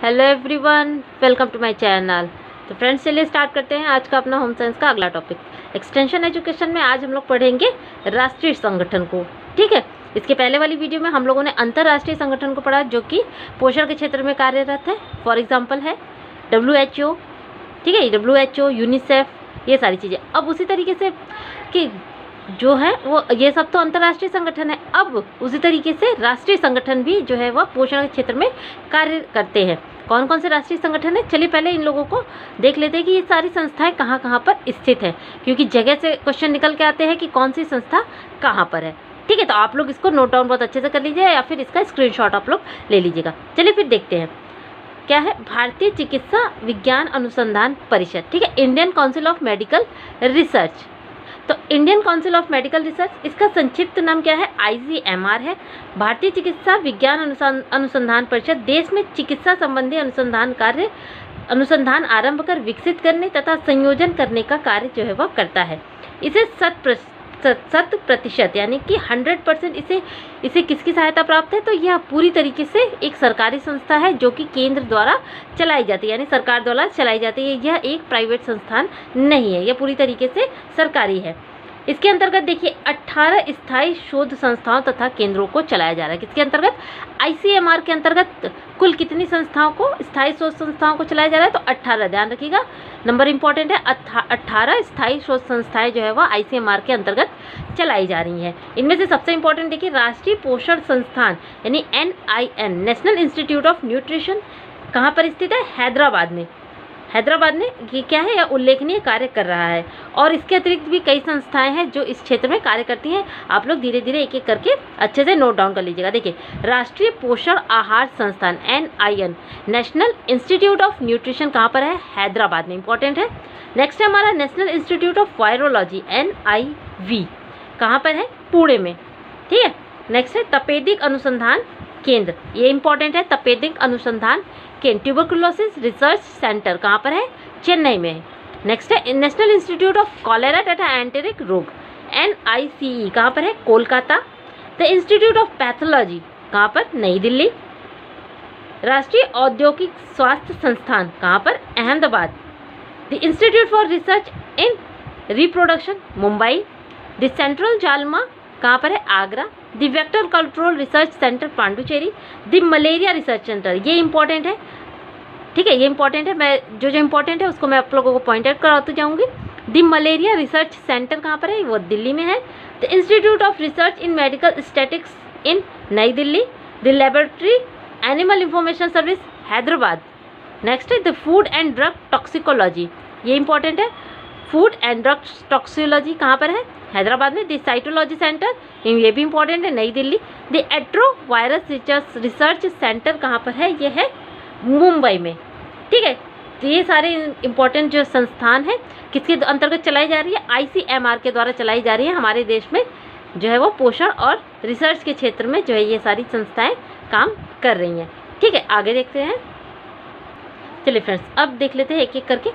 Hello everyone, welcome to my channel. तो friends, चलिए start करते हैं आज का अपना होम साइंस का अगला टॉपिक। एक्सटेंशन एजुकेशन में आज हम लोग पढ़ेंगे राष्ट्रीय संगठन को। ठीक है, इसके पहले वाली वीडियो में हम लोगों ने अंतर्राष्ट्रीय संगठन को पढ़ा जो कि पोषण के क्षेत्र में कार्यरत है। फॉर एग्जाम्पल है WHO, ठीक है, WHO, यूनिसेफ, ये सारी चीज़ें। अब उसी तरीके से कि जो है वो ये सब तो अंतर्राष्ट्रीय संगठन है, अब उसी तरीके से राष्ट्रीय संगठन भी जो है वह पोषण के क्षेत्र में कार्य करते हैं। कौन कौन से राष्ट्रीय संगठन है, चलिए पहले इन लोगों को देख लेते हैं कि ये सारी संस्थाएं कहाँ कहाँ पर स्थित है, क्योंकि जगह से क्वेश्चन निकल के आते हैं कि कौन सी संस्था कहाँ पर है। ठीक है, तो आप लोग इसको नोट डाउन बहुत अच्छे से कर लीजिए या फिर इसका स्क्रीनशॉट आप लोग ले लीजिएगा। चलिए फिर देखते हैं क्या है। भारतीय चिकित्सा विज्ञान अनुसंधान परिषद, ठीक है, Indian council of medical research. तो Indian council of medical research, इसका संक्षिप्त नाम क्या है, ICMR है। भारतीय चिकित्सा विज्ञान अनुसंधान परिषद देश में चिकित्सा संबंधी अनुसंधान आरंभ कर विकसित करने तथा संयोजन करने का कार्य जो है वह करता है। इसे 100% यानी कि 100% इसे किसकी सहायता प्राप्त है, तो यह पूरी तरीके से एक सरकारी संस्था है जो कि केंद्र द्वारा चलाई जाती है, यानी सरकार द्वारा चलाई जाती है। यह एक प्राइवेट संस्थान नहीं है, यह पूरी तरीके से सरकारी है। इसके अंतर्गत देखिए 18 स्थायी शोध संस्थाओं तथा केंद्रों को चलाया जा रहा है। किसके अंतर्गत, ICMR के अंतर्गत कुल कितनी संस्थाओं को, स्थायी शोध संस्थाओं को चलाया जा रहा है, तो 18। ध्यान रखिएगा, नंबर इंपॉर्टेंट है। 18 स्थायी शोध संस्थाएं जो है वह ICMR के अंतर्गत चलाई जा रही हैं। इनमें से सबसे इंपॉर्टेंट देखिए राष्ट्रीय पोषण संस्थान यानी NIN, national institute of nutrition, कहाँ पर स्थित है, हैदराबाद में। हैदराबाद में ये क्या है, यह उल्लेखनीय कार्य कर रहा है। और इसके अतिरिक्त भी कई संस्थाएं हैं जो इस क्षेत्र में कार्य करती हैं। आप लोग धीरे धीरे एक एक करके अच्छे से नोट डाउन कर लीजिएगा। देखिए राष्ट्रीय पोषण आहार संस्थान NIN, national institute of nutrition कहाँ पर है, हैदराबाद में, इंपॉर्टेंट है। नेक्स्ट है हमारा national institute of virology NIV, कहाँ पर है, पुणे में। ठीक है, नेक्स्ट है तपेदिक अनुसंधान केंद्र, ये इंपॉर्टेंट है, तपेदिक अनुसंधान केंद्र। ट्यूबरकुलोसिस रिसर्च सेंटर कहाँ पर है, चेन्नई में है। नेक्स्ट है नेशनल इंस्टीट्यूट ऑफ कॉलेरा तथा एंटेरिक रोग NICE, कहाँ पर है, Kolkata. The institute of pathology कहाँ पर, नई दिल्ली। राष्ट्रीय औद्योगिक स्वास्थ्य संस्थान कहाँ पर, Ahmedabad. The institute for research in reproduction, Mumbai. The central JALMA कहाँ पर है, Agra. The vector control research centre, Pondicherry. The malaria research centre, ये इंपॉर्टेंट है, ठीक है, ये इंपॉर्टेंट है। मैं जो इंपॉर्टेंट है उसको मैं आप लोगों को पॉइंट आउट कराती जाऊंगी। द मलेरिया रिसर्च सेंटर कहाँ पर है, वो दिल्ली में है। The institute of research in medical statics in Nai Delhi. The laboratory animal information service, Hyderabad. Next है the food and drug toxicology, ये इंपॉर्टेंट है। फूड एंड ड्रग टॉक्सिकोलॉजी कहाँ पर है, हैदराबाद में। द साइटोलॉजी सेंटर, ये भी इंपॉर्टेंट है, नई दिल्ली। द एट्रोवायरस रिसर्च सेंटर कहाँ पर है, ये है मुंबई में। ठीक है, तो ये सारे इंपॉर्टेंट जो संस्थान है किसके अंतर्गत चलाई जा रही है, ICMR के द्वारा चलाई जा रही है। हमारे देश में जो है वो पोषण और रिसर्च के क्षेत्र में जो है ये सारी संस्थाएं काम कर रही हैं। ठीक है, आगे देखते हैं। चलिए फ्रेंड्स, अब देख लेते हैं एक एक करके।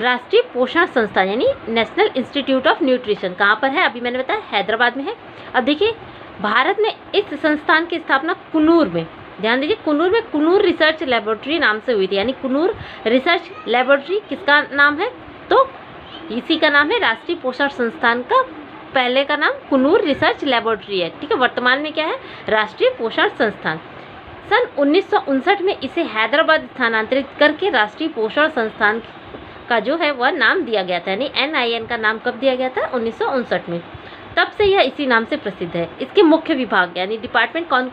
राष्ट्रीय पोषण संस्थान यानी नेशनल इंस्टीट्यूट ऑफ न्यूट्रिशन कहाँ पर है, अभी मैंने बताया हैदराबाद में है। अब देखिए भारत में इस संस्थान की स्थापना कुन्नूर में, ध्यान दीजिए, कुन्नूर में कुन्नूर रिसर्च लेबोरेटरी नाम से हुई थी, यानी कुन्नूर रिसर्च लेबोरेटरी किसका नाम है, तो इसी का नाम है। राष्ट्रीय पोषण संस्थान का पहले का नाम कुन्नूर रिसर्च लेबोरेटरी है, ठीक है, वर्तमान में क्या है, राष्ट्रीय पोषण संस्थान। सन 1959 में इसे हैदराबाद स्थानांतरित करके राष्ट्रीय पोषण संस्थान का जो है वह नाम दिया गया था, यानी NIN का नाम कब दिया गया था, 1959 में। तब से यह इसी नाम से प्रसिद्ध है। इसके मुख्य विभाग यानी डिपार्टमेंट कौन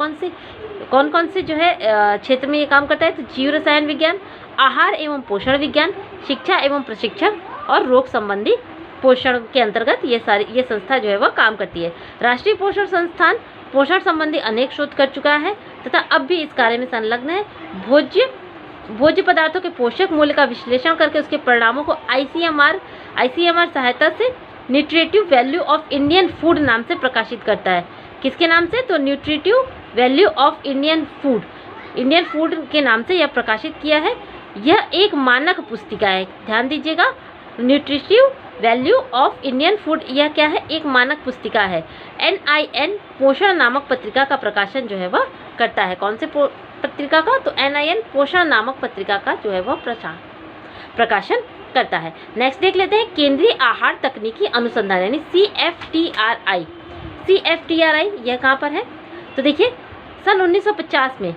कौन से जो है क्षेत्र में ये काम करता है, तो जीव रसायन विज्ञान, आहार एवं पोषण विज्ञान, शिक्षा एवं प्रशिक्षण और रोग संबंधी पोषण के अंतर्गत ये संस्था जो है वह काम करती है। राष्ट्रीय पोषण संस्थान पोषण संबंधी अनेक शोध कर चुका है तथा अब भी इस कार्य में संलग्न है। भोज्य पदार्थों के पोषक मूल्य का विश्लेषण करके उसके परिणामों को ICMR सहायता से nutritive value of Indian food नाम से प्रकाशित करता है। किसके नाम से, तो nutritive value of Indian food के नाम से यह प्रकाशित किया है। यह एक मानक पुस्तिका है, ध्यान दीजिएगा, nutritive value of Indian food, यह क्या है, एक मानक पुस्तिका है। NIN पोषण नामक पत्रिका का प्रकाशन जो है वह करता है। कौन से पत्रिका का, तो NIN पोषण नामक पत्रिका का जो है वह प्रकाशन करता है। नेक्स्ट देख लेते हैं केंद्रीय आहार तकनीकी अनुसंधान यानी CFTRI। CFTRI यह कहाँ पर है? तो देखिए सन 1950 में,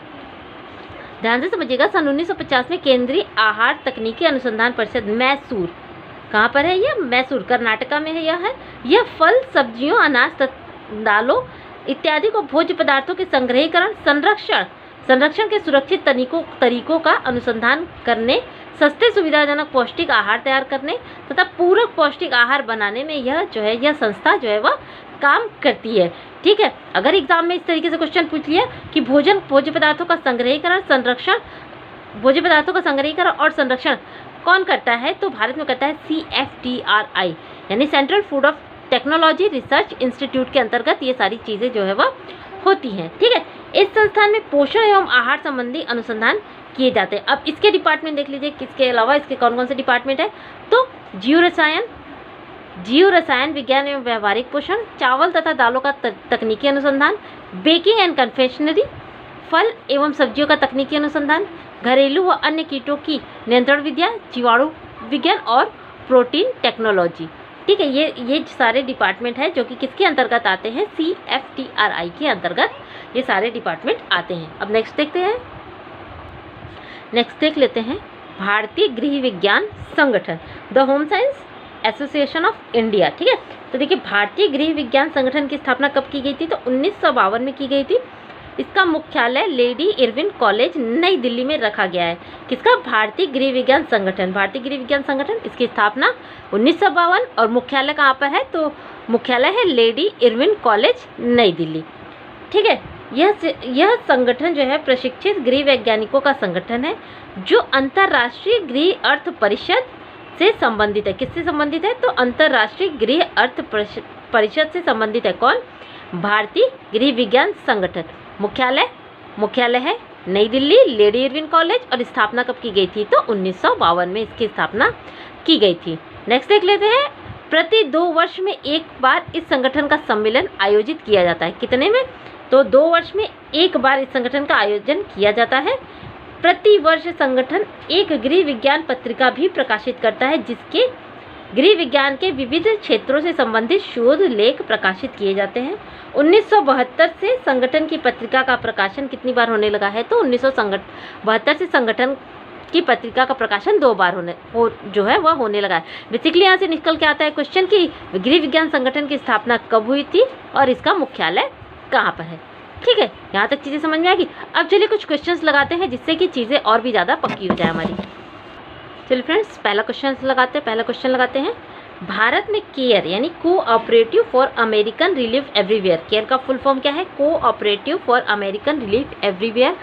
ध्यान से समझिएगा, सन 1950 में केंद्रीय आहार तकनीकी अनुसंधान परिषद मैसूर, कहाँ पर है यह? मैसूर कर्नाटका में है। यह फल, सब्जियों, अनाज, दालों इत्यादि को भोज्य पदार्थों के संग्रहीकरण, संरक्षण के सुरक्षित तरीकों का अनुसंधान करने, सस्ते सुविधाजनक पौष्टिक आहार तैयार करने तथा पूरक पौष्टिक आहार बनाने में यह संस्था जो है वह काम करती है। ठीक है, अगर एग्जाम में इस तरीके से क्वेश्चन पूछ लिया कि भोज्य पदार्थों का संग्रहीकरण, और संरक्षण कौन करता है, तो भारत में करता है CFTRI यानी central food of technology research institute के अंतर्गत ये सारी चीज़ें जो है वह होती हैं। ठीक है, इस संस्थान में पोषण एवं आहार संबंधी अनुसंधान किए जाते हैं। अब इसके डिपार्टमेंट देख लीजिए, किसके अलावा इसके कौन कौन से डिपार्टमेंट है, तो जीव रसायन विज्ञान एवं व्यवहारिक पोषण, चावल तथा दालों का तकनीकी अनुसंधान, बेकिंग एंड कन्फेक्शनरी, फल एवं सब्जियों का तकनीकी अनुसंधान, घरेलू व अन्य कीटों की नियंत्रण विद्या, जीवाणु विज्ञान और प्रोटीन टेक्नोलॉजी। ठीक है, ये सारे डिपार्टमेंट हैं जो कि किसके अंतर्गत आते हैं? CFTRI के अंतर्गत ये सारे डिपार्टमेंट आते हैं। अब नेक्स्ट देख लेते हैं भारतीय गृह विज्ञान संगठन, the home science association of India. ठीक है, तो देखिए भारतीय गृह विज्ञान संगठन की स्थापना कब की गई थी? तो 1952 में की गई थी। इसका मुख्यालय लेडी इरविन कॉलेज नई दिल्ली में रखा गया है। किसका? भारतीय गृह विज्ञान संगठन। इसकी स्थापना 1952 और मुख्यालय कहाँ पर है? तो मुख्यालय है लेडी इरविन कॉलेज नई दिल्ली। ठीक है, यह संगठन जो है प्रशिक्षित गृह वैज्ञानिकों का संगठन है जो अंतर्राष्ट्रीय गृह अर्थ परिषद से संबंधित है। किससे संबंधित है? तो अंतर्राष्ट्रीय गृह अर्थ परिषद से संबंधित है। कौन? भारतीय गृह विज्ञान संगठन। मुख्यालय है नई दिल्ली, लेडी इरविन कॉलेज, और स्थापना कब की गई थी? तो 1952 में इसकी स्थापना की गई थी। नेक्स्ट देख लेते हैं, प्रति 2 वर्ष में एक बार इस संगठन का सम्मेलन आयोजित किया जाता है। कितने में? तो 2 वर्ष में एक बार इस संगठन का आयोजन किया जाता है। प्रति वर्ष संगठन एक गृह विज्ञान पत्रिका भी प्रकाशित करता है जिसके गृह विज्ञान के विविध क्षेत्रों से संबंधित शोध लेख प्रकाशित किए जाते हैं। 1972 से संगठन की पत्रिका का प्रकाशन कितनी बार होने लगा है? तो 1972 से संगठन की पत्रिका का प्रकाशन 2 बार होने लगा है। बेसिकली यहाँ से निकल के आता है क्वेश्चन कि गृह विज्ञान संगठन की स्थापना कब हुई थी और इसका मुख्यालय कहाँ पर है। ठीक है, यहाँ तक चीज़ें समझ में आएगी। अब चलिए कुछ क्वेश्चंस लगाते हैं जिससे कि चीज़ें और भी ज़्यादा पक्की हो जाए हमारी। चलिए फ्रेंड्स, पहला क्वेश्चन लगाते हैं। भारत में केयर यानी cooperative for American relief everywhere, care का फुल फॉर्म क्या है? Cooperative for American relief everywhere.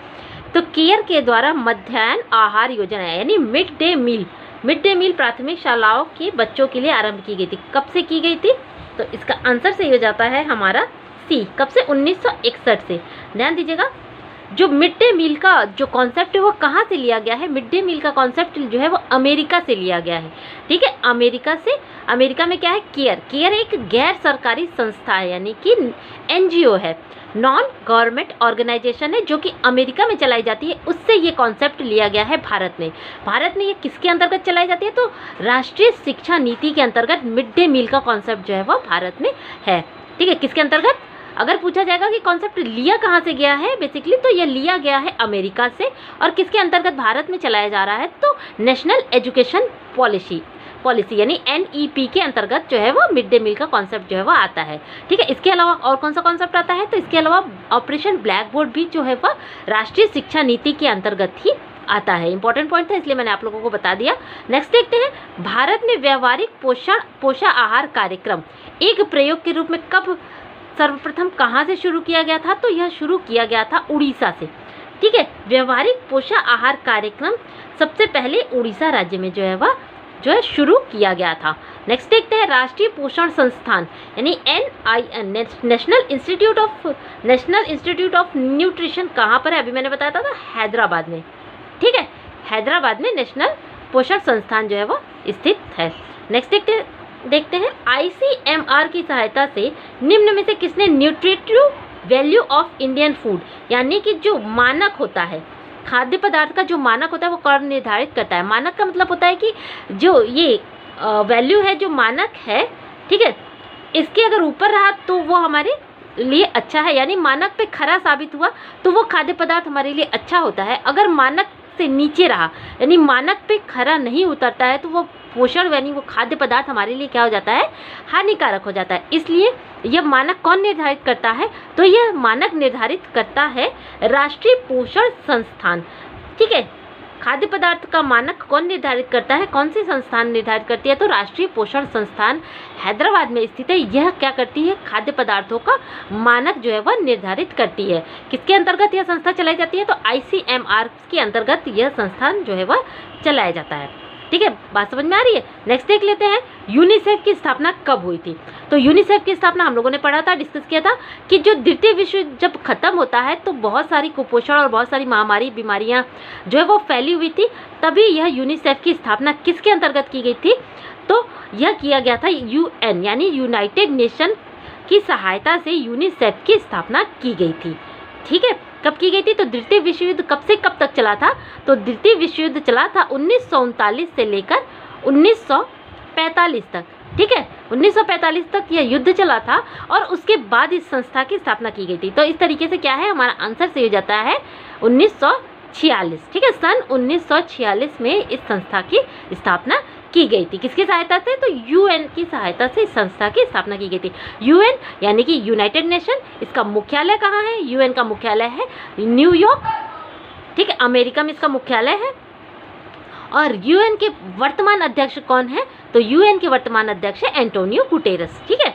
तो केयर के द्वारा मध्याह्न आहार योजना यानी मिड डे मील प्राथमिक शालाओं के बच्चों के लिए आरंभ की गई थी। कब से की गई थी? तो इसका आंसर सही हो जाता है हमारा सी। कब से? 1961 से। ध्यान दीजिएगा, जो मिड डे मील का जो कॉन्सेप्ट है वो कहाँ से लिया गया है? मिड डे मील का कॉन्सेप्ट जो है वो अमेरिका से लिया गया है। ठीक है, अमेरिका में क्या है? केयर एक गैर सरकारी संस्था है यानी कि NGO है, नॉन गवर्नमेंट ऑर्गेनाइजेशन है जो कि अमेरिका में चलाई जाती है। उससे ये कॉन्सेप्ट लिया गया है भारत में ये किसके अंतर्गत चलाई जाती है? तो राष्ट्रीय शिक्षा नीति के अंतर्गत मिड डे मील का कॉन्सेप्ट जो है वो भारत में है। ठीक है, किसके अंतर्गत? अगर पूछा जाएगा कि कॉन्सेप्ट लिया कहाँ से गया है बेसिकली, तो ये लिया गया है अमेरिका से। और किसके अंतर्गत भारत में चलाया जा रहा है? तो नेशनल एजुकेशन पॉलिसी यानी NEP के अंतर्गत जो है वो मिड डे मील का कॉन्सेप्ट जो है वो आता है। ठीक है, इसके अलावा और कौन सा कॉन्सेप्ट आता है? तो इसके अलावा ऑपरेशन ब्लैक बोर्ड भी जो है वह राष्ट्रीय शिक्षा नीति के अंतर्गत ही आता है। इंपॉर्टेंट पॉइंट था इसलिए मैंने आप लोगों को बता दिया। नेक्स्ट देखते हैं, भारत में व्यवहारिक पोषण आहार कार्यक्रम एक प्रयोग के रूप में कब सर्वप्रथम कहाँ से शुरू किया गया था? तो यह शुरू किया गया था उड़ीसा से। ठीक है, व्यवहारिक पोषण आहार कार्यक्रम सबसे पहले उड़ीसा राज्य में जो है शुरू किया गया था। नेक्स्ट देखते हैं, राष्ट्रीय पोषण संस्थान यानी NIN national institute of nutrition कहाँ पर है? अभी मैंने बताया था हैदराबाद में। ठीक है, हैदराबाद में नेशनल पोषण संस्थान जो है वो स्थित है। नेक्स्ट देखते हैं, ICMR की सहायता से निम्न में से किसने nutritive value of Indian food, यानी कि जो मानक होता है खाद्य पदार्थ का, जो मानक होता है वो कौन निर्धारित करता है। मानक का मतलब होता है कि जो ये वैल्यू है, जो मानक है, ठीक है, इसके अगर ऊपर रहा तो वो हमारे लिए अच्छा है, यानी मानक पे खरा साबित हुआ तो वो खाद्य पदार्थ हमारे लिए अच्छा होता है। अगर मानक से नीचे रहा, यानी मानक पे खरा नहीं उतरता है, तो वो पोषण यानी वो खाद्य पदार्थ हमारे लिए क्या हो जाता है, हानिकारक हो जाता है। इसलिए यह मानक कौन निर्धारित करता है, तो यह मानक निर्धारित करता है राष्ट्रीय पोषण संस्थान, ठीक है। खाद्य पदार्थ का मानक कौन निर्धारित करता है, कौन सी संस्थान निर्धारित करती है, तो राष्ट्रीय पोषण संस्थान हैदराबाद में स्थित है। यह क्या करती है, खाद्य पदार्थों का मानक जो है वह निर्धारित करती है। किसके अंतर्गत यह संस्था चलाई जाती है, तो ICMR के अंतर्गत यह संस्थान जो है वह चलाया जाता है, ठीक है। बात समझ में आ रही है। नेक्स्ट देख लेते हैं, यूनिसेफ की स्थापना कब हुई थी। तो यूनिसेफ की स्थापना हम लोगों ने पढ़ा था, डिस्कस किया था कि जो द्वितीय विश्व युद्ध जब खत्म होता है तो बहुत सारी कुपोषण और बहुत सारी महामारी बीमारियां जो है वो फैली हुई थी। तभी यह यूनिसेफ की स्थापना किसके अंतर्गत की गई थी, तो यह किया गया था UN यानी यूनाइटेड नेशन की सहायता से यूनिसेफ की स्थापना की गई थी, ठीक है। कब की गई थी, तो द्वितीय विश्व युद्ध कब से कब तक चला था, तो द्वितीय विश्व युद्ध चला था 1939 से लेकर 1945 तक, ठीक है। 1945 तक यह युद्ध चला था और उसके बाद इस संस्था की स्थापना की गई थी। तो इस तरीके से क्या है, हमारा आंसर सही हो जाता है 1946, ठीक है। सन 1946 में इस संस्था की स्थापना की गई थी। किसकी सहायता से, तो UN की सहायता से इस संस्था की स्थापना की गई थी। UN यानी कि यूनाइटेड नेशन, इसका मुख्यालय कहाँ है, UN का मुख्यालय है न्यूयॉर्क, ठीक है, अमेरिका में इसका मुख्यालय है। और UN के वर्तमान अध्यक्ष कौन है, तो UN के वर्तमान अध्यक्ष है एंटोनियो गुटेरेस, ठीक है।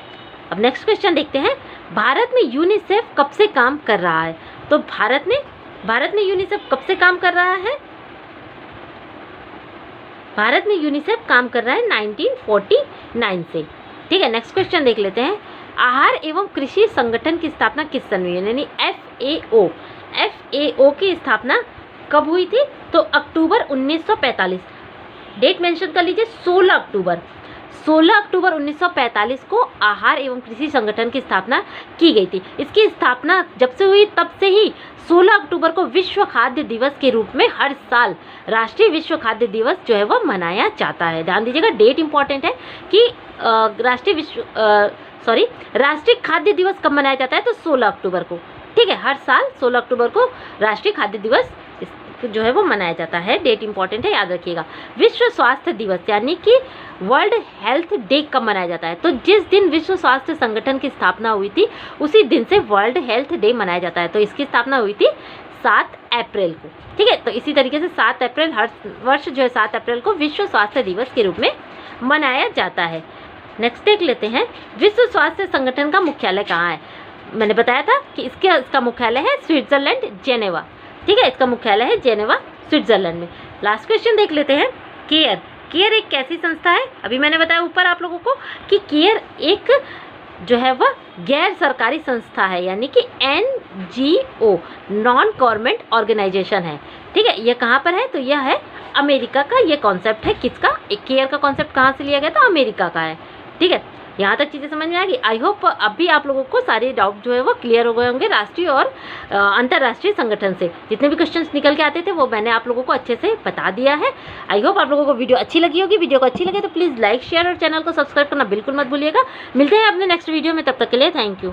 अब नेक्स्ट क्वेश्चन देखते हैं, भारत में यूनिसेफ कब से काम कर रहा है, तो भारत में यूनिसेफ कब से काम कर रहा है, भारत में यूनिसेफ काम कर रहा है 1949 से, ठीक है। नेक्स्ट क्वेश्चन देख लेते हैं, आहार एवं कृषि संगठन की स्थापना किस सन में हुई, यानी FAO की स्थापना कब हुई थी, तो अक्टूबर 1945, डेट मेंशन कर लीजिए 16 अक्टूबर 1945 को आहार एवं कृषि संगठन की स्थापना की गई थी। इसकी स्थापना जब से हुई तब से ही 16 अक्टूबर को विश्व खाद्य दिवस के रूप में हर साल राष्ट्रीय विश्व खाद्य दिवस जो है वह मनाया जाता है। ध्यान दीजिएगा, डेट इंपॉर्टेंट है कि राष्ट्रीय खाद्य दिवस कब मनाया जाता है, तो 16 अक्टूबर को, ठीक है। हर साल 16 अक्टूबर को राष्ट्रीय खाद्य दिवस जो है वो मनाया जाता है, डेट इंपॉर्टेंट है, याद रखिएगा। विश्व स्वास्थ्य दिवस यानी कि वर्ल्ड हेल्थ डे कब मनाया जाता है, तो जिस दिन विश्व स्वास्थ्य संगठन की स्थापना हुई थी उसी दिन से वर्ल्ड हेल्थ डे मनाया जाता है। तो इसकी स्थापना हुई थी 7 अप्रैल को, ठीक है। तो इसी तरीके से 7 अप्रैल हर वर्ष जो है 7 अप्रैल को विश्व स्वास्थ्य दिवस के रूप में मनाया जाता है। नेक्स्ट देख लेते हैं, विश्व स्वास्थ्य संगठन का मुख्यालय कहाँ है। मैंने बताया था कि इसका मुख्यालय है स्विट्जरलैंड, जेनेवा, ठीक है। इसका मुख्यालय है जेनेवा, स्विट्जरलैंड में। लास्ट क्वेश्चन देख लेते हैं, केयर एक कैसी संस्था है। अभी मैंने बताया ऊपर आप लोगों को कि केयर एक जो है वह गैर सरकारी संस्था है, यानी कि NGO, नॉन गवर्नमेंट ऑर्गेनाइजेशन है, ठीक है। यह कहाँ पर है, तो यह है अमेरिका का। ये कॉन्सेप्ट है किसका, एक केयर का कॉन्सेप्ट कहाँ से लिया गया, तो अमेरिका का है, ठीक है। यहाँ तक चीज़ें समझ में आ गई। आई होप अभी आप लोगों को सारे डाउट जो है वो क्लियर हो गए होंगे। राष्ट्रीय और अंतर्राष्ट्रीय संगठन से जितने भी क्वेश्चंस निकल के आते थे वो मैंने आप लोगों को अच्छे से बता दिया है। आई होप आप लोगों को वीडियो अच्छी लगी होगी। वीडियो को अच्छी लगे तो प्लीज़ लाइक, शेयर और चैनल को सब्सक्राइब करना बिल्कुल मत भूलिएगा। मिलते हैं अपने नेक्स्ट वीडियो में, तब तक के लिए थैंक यू।